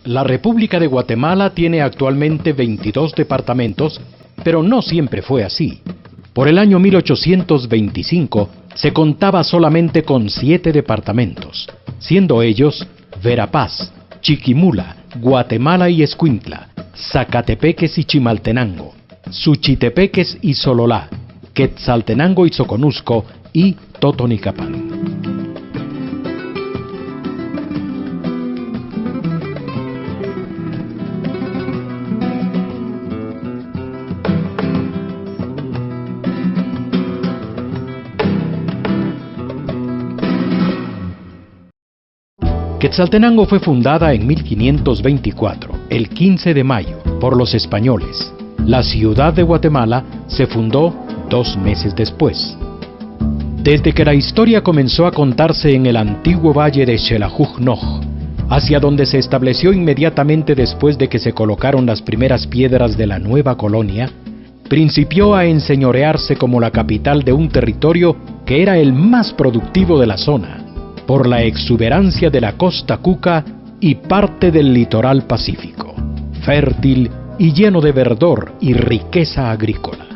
La República de Guatemala tiene actualmente 22 departamentos, pero no siempre fue así. Por el año 1825 se contaba solamente con 7 departamentos, siendo ellos Verapaz, Chiquimula, Guatemala y Escuintla, Zacatepeques y Chimaltenango, Suchitepeques y Sololá, Quetzaltenango y Soconusco y Totonicapán. Quetzaltenango fue fundada en 1524, el 15 de mayo, por los españoles. La ciudad de Guatemala se fundó 2 meses después. Desde que la historia comenzó a contarse en el antiguo valle de Xelajuj-Noj, hacia donde se estableció inmediatamente después de que se colocaron las primeras piedras de la nueva colonia, principió a enseñorearse como la capital de un territorio que era el más productivo de la zona, por la exuberancia de la costa Cuca y parte del litoral pacífico, fértil y lleno de verdor y riqueza agrícola.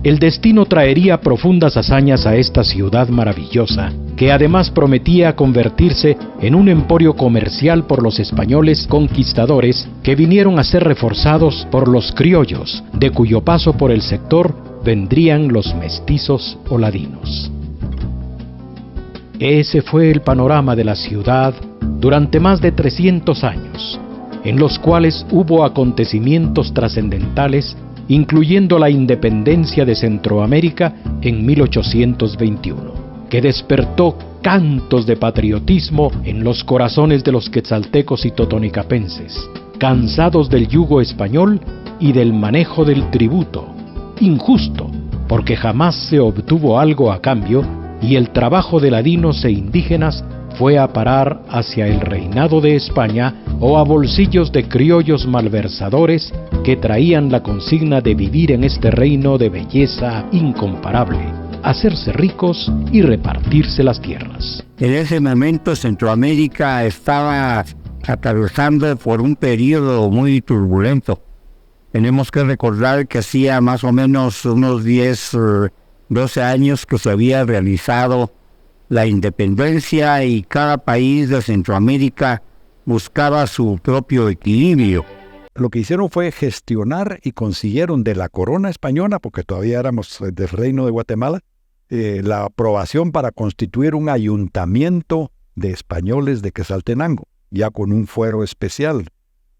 El destino traería profundas hazañas a esta ciudad maravillosa, que además prometía convertirse en un emporio comercial por los españoles conquistadores que vinieron a ser reforzados por los criollos, de cuyo paso por el sector vendrían los mestizos o ladinos. Ese fue el panorama de la ciudad durante más de 300 años, en los cuales hubo acontecimientos trascendentales, incluyendo la independencia de Centroamérica en 1821, que despertó cantos de patriotismo en los corazones de los quetzaltecos y totonicapenses, cansados del yugo español y del manejo del tributo, injusto, porque jamás se obtuvo algo a cambio, y el trabajo de ladinos e indígenas fue a parar hacia el reinado de España o a bolsillos de criollos malversadores que traían la consigna de vivir en este reino de belleza incomparable, hacerse ricos y repartirse las tierras. En ese momento Centroamérica estaba atravesando por un periodo muy turbulento. Tenemos que recordar que hacía más o menos unos 12 años que se había realizado la independencia y cada país de Centroamérica buscaba su propio equilibrio. Lo que hicieron fue gestionar y consiguieron de la corona española, porque todavía éramos del reino de Guatemala, la aprobación para constituir un ayuntamiento de españoles de Quetzaltenango, ya con un fuero especial.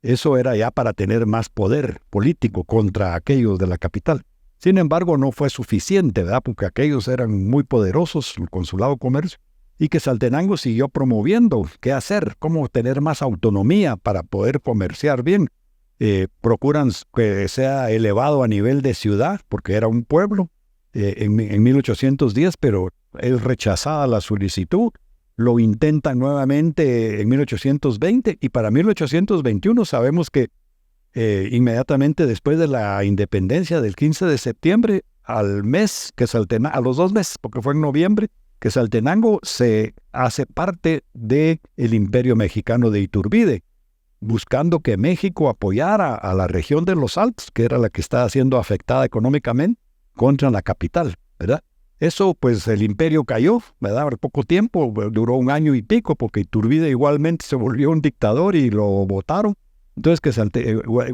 Eso era ya para tener más poder político contra aquellos de la capital. Sin embargo, no fue suficiente, ¿verdad? Porque aquellos eran muy poderosos, el Consulado de Comercio, y Quetzaltenango siguió promoviendo qué hacer, cómo tener más autonomía para poder comerciar bien. Procuran que sea elevado a nivel de ciudad, porque era un pueblo en 1810, pero es rechazada la solicitud. Lo intentan nuevamente en 1820, y para 1821 sabemos que inmediatamente después de la independencia del 15 de septiembre, a los 2 meses, porque fue en noviembre, Quetzaltenango se hace parte del Imperio Mexicano de Iturbide, buscando que México apoyara a la región de los Altos, que era la que estaba siendo afectada económicamente, contra la capital, ¿verdad? Eso, pues, el imperio cayó, ¿verdad? Por poco tiempo, duró 1 año y pico, porque Iturbide igualmente se volvió un dictador y lo votaron. Entonces,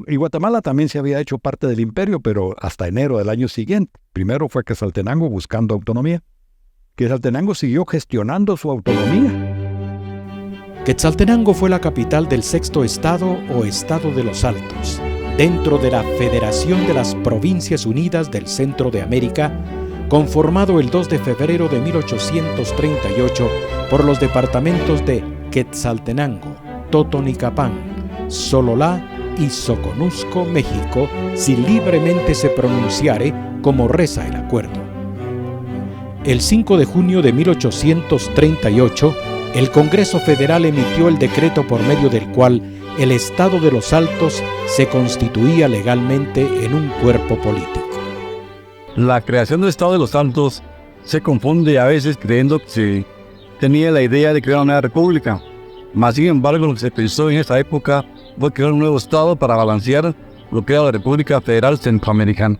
y Guatemala también se había hecho parte del imperio, pero hasta enero del año siguiente. Primero fue Quetzaltenango buscando autonomía. Quetzaltenango siguió gestionando su autonomía. Quetzaltenango fue la capital del 6º estado o Estado de los Altos, dentro de la Federación de las Provincias Unidas del Centro de América, conformado el 2 de febrero de 1838 por los departamentos de Quetzaltenango, Totonicapán, Sololá y Soconusco, México, si libremente se pronunciare como reza el acuerdo. El 5 de junio de 1838, el Congreso Federal emitió el decreto por medio del cual el Estado de los Altos se constituía legalmente en un cuerpo político. La creación del Estado de los Altos se confunde a veces creyendo que se tenía la idea de crear una república. Mas, sin embargo, lo que se pensó en esa época fue crear un nuevo estado para balancear lo que era la República Federal Centroamericana.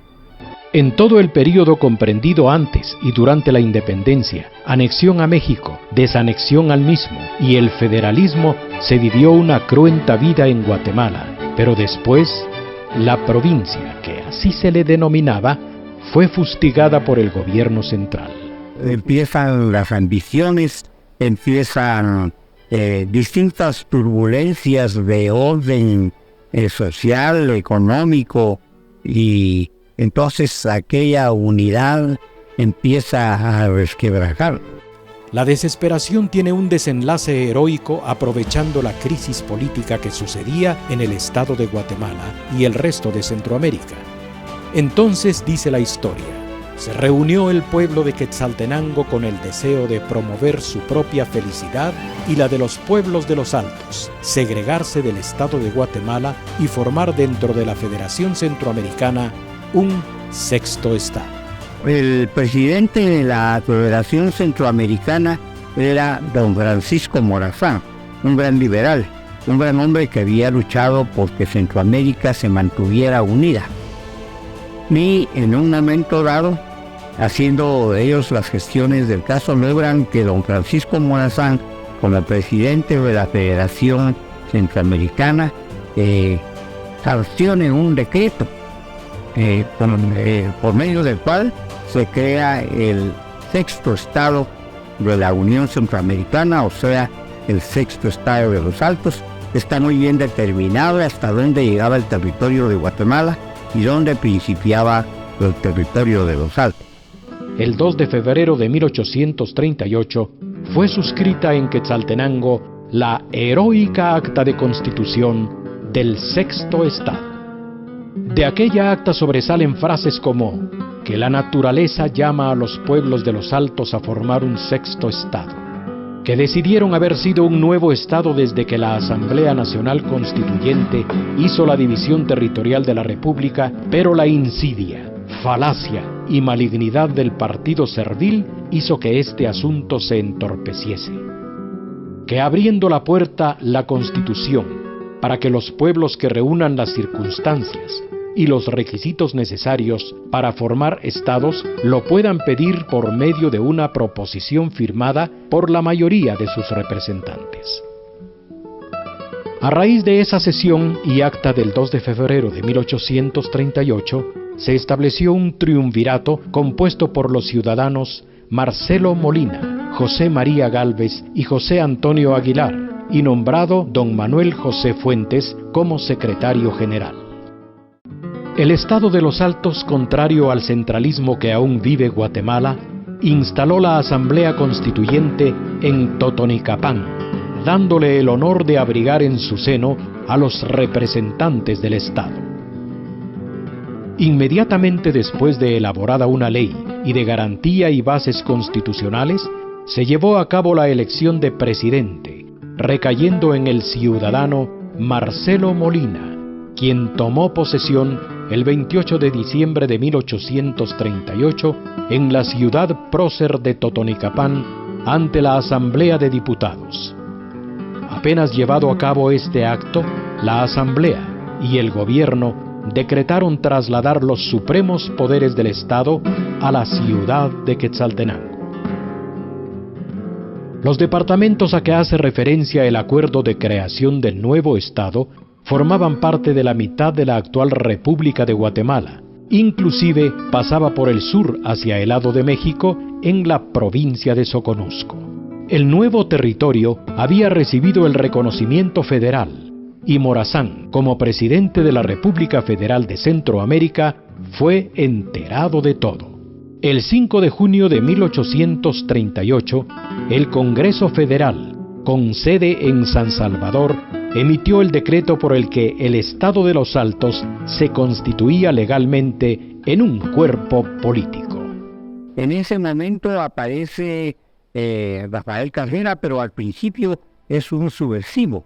En todo el período comprendido antes y durante la independencia, anexión a México, desanexión al mismo y el federalismo, se vivió una cruenta vida en Guatemala, pero después, la provincia, que así se le denominaba, fue fustigada por el gobierno central. Empiezan las ambiciones, empiezan distintas turbulencias de orden social, económico, y entonces aquella unidad empieza a resquebrajar. La desesperación tiene un desenlace heroico aprovechando la crisis política que sucedía en el estado de Guatemala y el resto de Centroamérica. Entonces, dice la historia, se reunió el pueblo de Quetzaltenango con el deseo de promover su propia felicidad y la de los pueblos de los Altos, segregarse del estado de Guatemala y formar dentro de la Federación Centroamericana un sexto estado. El presidente de la Federación Centroamericana era don Francisco Morazán, un gran liberal, un gran hombre que había luchado porque Centroamérica se mantuviera unida. Y en un momento dado, haciendo ellos las gestiones del caso, logran que don Francisco Morazán, como presidente de la Federación Centroamericana, sancione un decreto por medio del cual se crea el sexto estado de la Unión Centroamericana, o sea, el sexto estado de los Altos. Está muy bien determinado hasta dónde llegaba el territorio de Guatemala y dónde principiaba el territorio de los Altos. El 2 de febrero de 1838 fue suscrita en Quetzaltenango la heroica Acta de Constitución del Sexto Estado. De aquella acta sobresalen frases como que la naturaleza llama a los pueblos de los Altos a formar un sexto estado, que decidieron haber sido un nuevo estado desde que la Asamblea Nacional Constituyente hizo la división territorial de la República, pero la insidia, falacia y malignidad del partido servil hizo que este asunto se entorpeciese. Que abriendo la puerta la Constitución para que los pueblos que reúnan las circunstancias y los requisitos necesarios para formar estados lo puedan pedir por medio de una proposición firmada por la mayoría de sus representantes. A raíz de esa sesión y acta del 2 de febrero de 1838, se estableció un triunvirato compuesto por los ciudadanos Marcelo Molina, José María Gálvez y José Antonio Aguilar, y nombrado don Manuel José Fuentes como secretario general. El estado de los Altos, contrario al centralismo que aún vive Guatemala, instaló la Asamblea Constituyente en Totonicapán, dándole el honor de abrigar en su seno a los representantes del estado. Inmediatamente después de elaborada una ley y de garantía y bases constitucionales, se llevó a cabo la elección de presidente, recayendo en el ciudadano Marcelo Molina, quien tomó posesión el 28 de diciembre de 1838 en la ciudad prócer de Totonicapán ante la Asamblea de Diputados. Apenas llevado a cabo este acto, la Asamblea y el gobierno decretaron trasladar los supremos poderes del Estado a la ciudad de Quetzaltenango. Los departamentos a que hace referencia el acuerdo de creación del nuevo Estado formaban parte de la mitad de la actual República de Guatemala, inclusive pasaba por el sur hacia el lado de México en la provincia de Soconusco. El nuevo territorio había recibido el reconocimiento federal y Morazán, como presidente de la República Federal de Centroamérica, fue enterado de todo. El 5 de junio de 1838, el Congreso Federal, con sede en San Salvador, emitió el decreto por el que el Estado de los Altos se constituía legalmente en un cuerpo político. En ese momento aparece Rafael Carrera, pero al principio es un subversivo.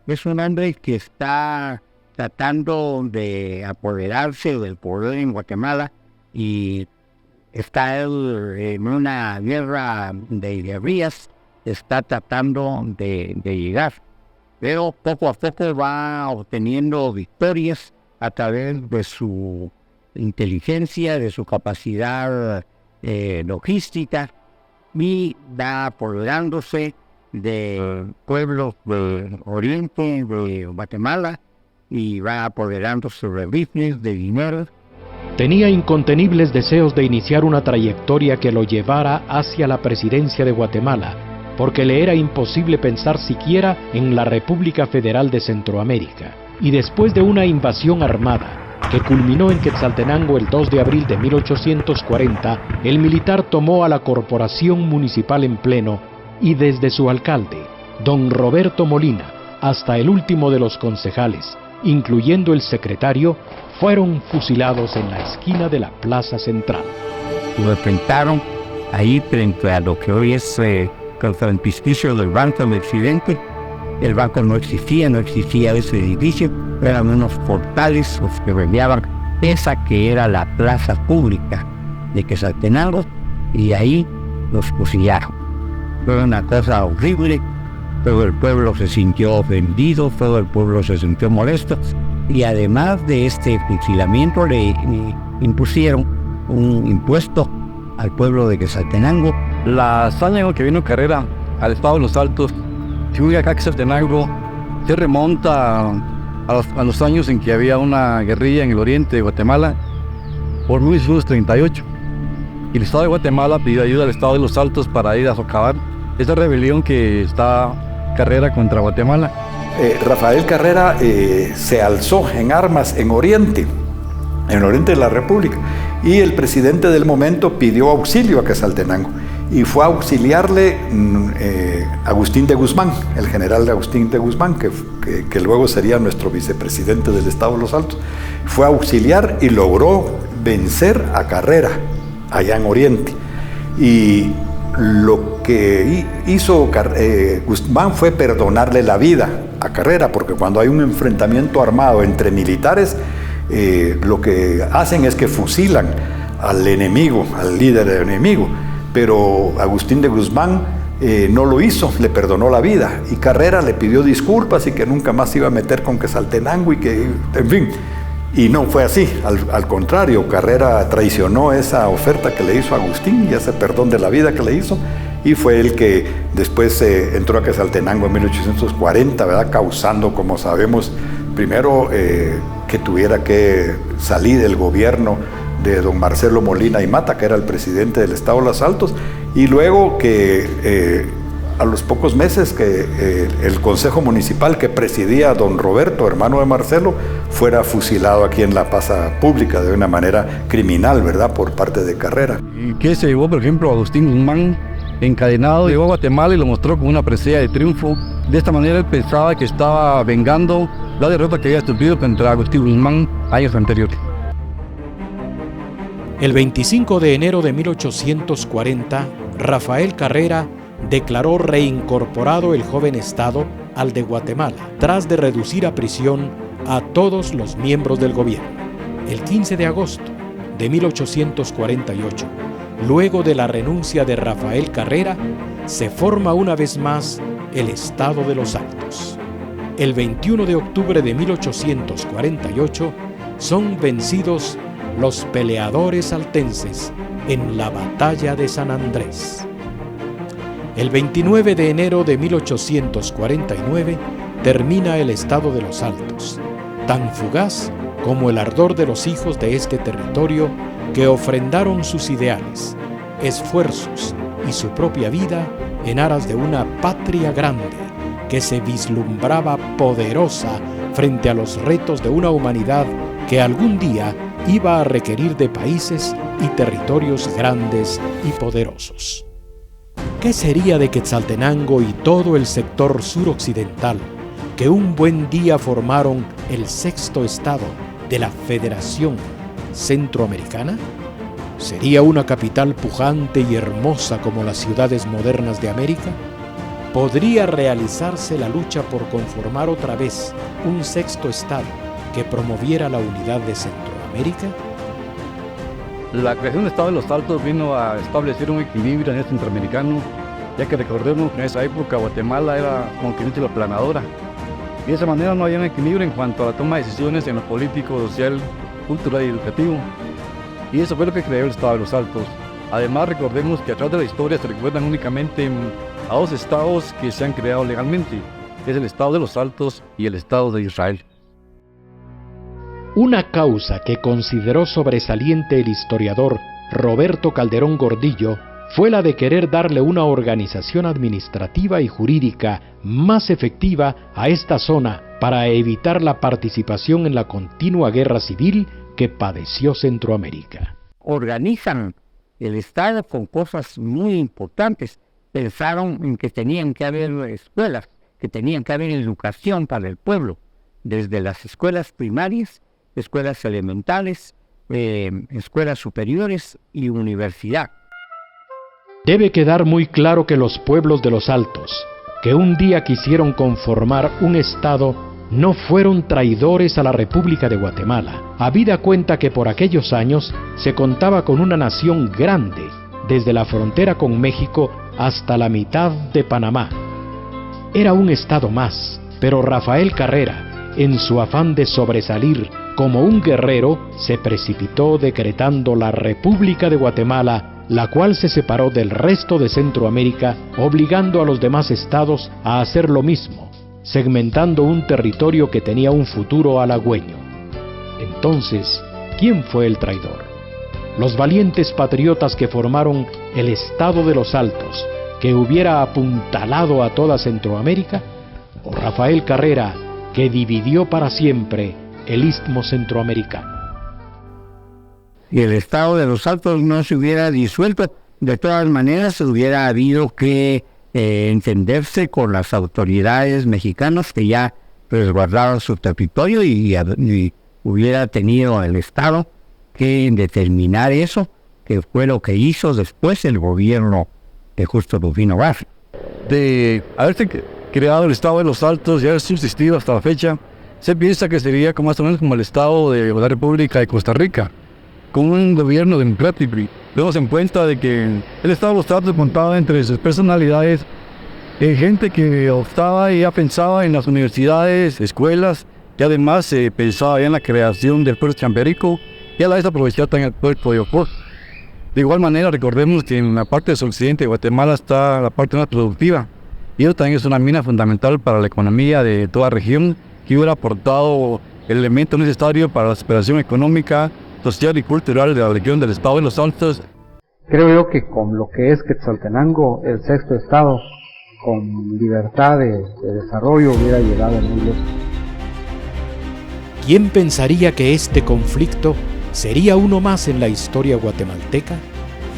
Es un hombre que está tratando de apoderarse del poder en Guatemala y está él en una guerra de guerrillas está tratando de llegar. Pero poco a poco va obteniendo victorias a través de su inteligencia, de su capacidad logística, y va apoderándose de pueblos del oriente de Guatemala y va apoderándose de rifles, de dinero. Tenía incontenibles deseos de iniciar una trayectoria que lo llevara hacia la presidencia de Guatemala, porque le era imposible pensar siquiera en la República Federal de Centroamérica. Y después de una invasión armada, que culminó en Quetzaltenango el 2 de abril de 1840, el militar tomó a la corporación municipal en pleno y desde su alcalde, don Roberto Molina, hasta el último de los concejales, incluyendo el secretario, fueron fusilados en la esquina de la plaza central. Lo enfrentaron ahí frente a lo que hoy es el frontispicio del Banco del Occidente. El banco no existía ese edificio, eran unos portales los que rodeaban esa que era la plaza pública de Quetzaltenango, y ahí los fusilaron. Fue una cosa horrible, todo el pueblo se sintió ofendido, todo el pueblo se sintió molesto, y además de este fusilamiento le impusieron un impuesto al pueblo de Quetzaltenango. La hazaña con que vino Carrera al estado de Los Altos, si hubiera acá Quetzaltenango, se remonta a los años en que había una guerrilla en el oriente de Guatemala por 1938. Y el estado de Guatemala pidió ayuda al estado de Los Altos para ir a socavar esa rebelión que está Carrera contra Guatemala. Rafael Carrera se alzó en armas en Oriente de la República, y el presidente del momento pidió auxilio a Quetzaltenango y fue a auxiliarle Agustín de Guzmán, el general Agustín de Guzmán, que luego sería nuestro vicepresidente del estado de Los Altos. Fue a auxiliar y logró vencer a Carrera allá en Oriente, y lo que hizo Guzmán fue perdonarle la vida a Carrera, porque cuando hay un enfrentamiento armado entre militares, lo que hacen es que fusilan al enemigo, al líder del enemigo. Pero Agustín de Guzmán no lo hizo, le perdonó la vida, y Carrera le pidió disculpas y que nunca más se iba a meter con Quetzaltenango, y que, en fin, y no fue así. Al contrario, Carrera traicionó esa oferta que le hizo a Agustín y ese perdón de la vida que le hizo, y fue el que después entró a Quetzaltenango en 1840, ¿verdad? Causando, como sabemos, primero que tuviera que salir el gobierno de don Marcelo Molina y Mata, que era el presidente del estado de Los Altos, y luego que a los pocos meses que el consejo municipal que presidía don Roberto, hermano de Marcelo, fuera fusilado aquí en la plaza pública de una manera criminal, ¿verdad?, por parte de Carrera. ¿Y qué se llevó, por ejemplo, Agustín Guzmán encadenado? Llegó a Guatemala y lo mostró con una presea de triunfo. De esta manera él pensaba que estaba vengando la derrota que había sufrido contra Agustín Guzmán años anteriores. El 25 de enero de 1840, Rafael Carrera declaró reincorporado el joven estado al de Guatemala, tras de reducir a prisión a todos los miembros del gobierno. El 15 de agosto de 1848, luego de la renuncia de Rafael Carrera, se forma una vez más el estado de Los Altos. El 21 de octubre de 1848 son vencidos los peleadores altenses en la batalla de San Andrés. El 29 de enero de 1849 termina el estado de Los Altos, tan fugaz como el ardor de los hijos de este territorio que ofrendaron sus ideales, esfuerzos y su propia vida en aras de una patria grande que se vislumbraba poderosa frente a los retos de una humanidad que algún día iba a requerir de países y territorios grandes y poderosos. ¿Qué sería de Quetzaltenango y todo el sector suroccidental que un buen día formaron el sexto estado de la Federación Centroamericana? ¿Sería una capital pujante y hermosa como las ciudades modernas de América? ¿Podría realizarse la lucha por conformar otra vez un sexto estado que promoviera la unidad de Centroamérica? La creación del estado de Los Altos vino a establecer un equilibrio en el centroamericano ya que recordemos que en esa época Guatemala era como que la planadora. Y de esa manera no había un equilibrio en cuanto a la toma de decisiones en lo político, social, cultural y educativo. Y eso fue lo que creó el Estado de los Altos. Además, recordemos que atrás de la historia se recuerdan únicamente a dos estados que se han creado legalmente, que es el Estado de los Altos y el Estado de Israel. Una causa que consideró sobresaliente el historiador Roberto Calderón Gordillo fue la de querer darle una organización administrativa y jurídica más efectiva a esta zona para evitar la participación en la continua guerra civil que padeció Centroamérica. Organizan el Estado con cosas muy importantes. Pensaron en que tenían que haber escuelas, que tenían que haber educación para el pueblo, desde las escuelas primarias, escuelas elementales, escuelas superiores y universidad. Debe quedar muy claro que los pueblos de los Altos, que un día quisieron conformar un Estado, no fueron traidores a la República de Guatemala, habida cuenta que por aquellos años se contaba con una nación grande, desde la frontera con México hasta la mitad de Panamá. Era un Estado más, pero Rafael Carrera, en su afán de sobresalir como un guerrero, se precipitó decretando la República de Guatemala, la cual se separó del resto de Centroamérica, obligando a los demás estados a hacer lo mismo, segmentando un territorio que tenía un futuro halagüeño. Entonces, ¿quién fue el traidor? ¿Los valientes patriotas que formaron el Estado de los Altos, que hubiera apuntalado a toda Centroamérica? ¿O Rafael Carrera, que dividió para siempre el Istmo Centroamericano? Si el Estado de los Altos no se hubiera disuelto, de todas maneras hubiera habido que entenderse con las autoridades mexicanas que ya resguardaron su territorio y hubiera tenido el Estado que determinar eso, que fue lo que hizo después el gobierno de Justo Rufino Barrios. De haberse creado el Estado de los Altos y haber subsistido hasta la fecha, se piensa que sería más o menos como el Estado de la República de Costa Rica, con un gobierno democrático. Tenemos en cuenta de que el Estado de los Altos contaba entre sus personalidades gente que optaba y ya pensaba en las universidades, escuelas, y además pensaba ya en la creación del puerto Chambérico y a la vez aprovechar también el puerto de Ocoa. De igual manera, recordemos que en la parte del occidente de Guatemala está la parte más productiva, y eso también es una mina fundamental para la economía de toda la región, que hubiera aportado el elemento necesario para la superación económica, social y cultural de la región del Estado de los Altos. Creo yo que con lo que es Quetzaltenango, el sexto estado, con libertad de desarrollo, hubiera llegado muy lejos. ¿Quién pensaría que este conflicto sería uno más en la historia guatemalteca?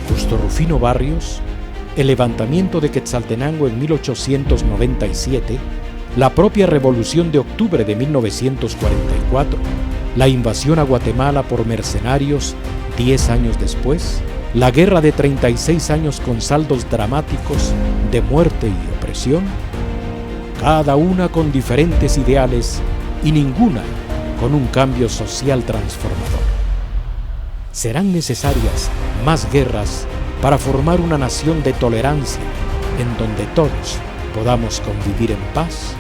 Justo Rufino Barrios, el levantamiento de Quetzaltenango en 1897, la propia Revolución de Octubre de 1944, la invasión a Guatemala por mercenarios 10 años después, la guerra de 36 años con saldos dramáticos de muerte y opresión, cada una con diferentes ideales y ninguna con un cambio social transformador. Serán necesarias más guerras para formar una nación de tolerancia en donde todos podamos convivir en paz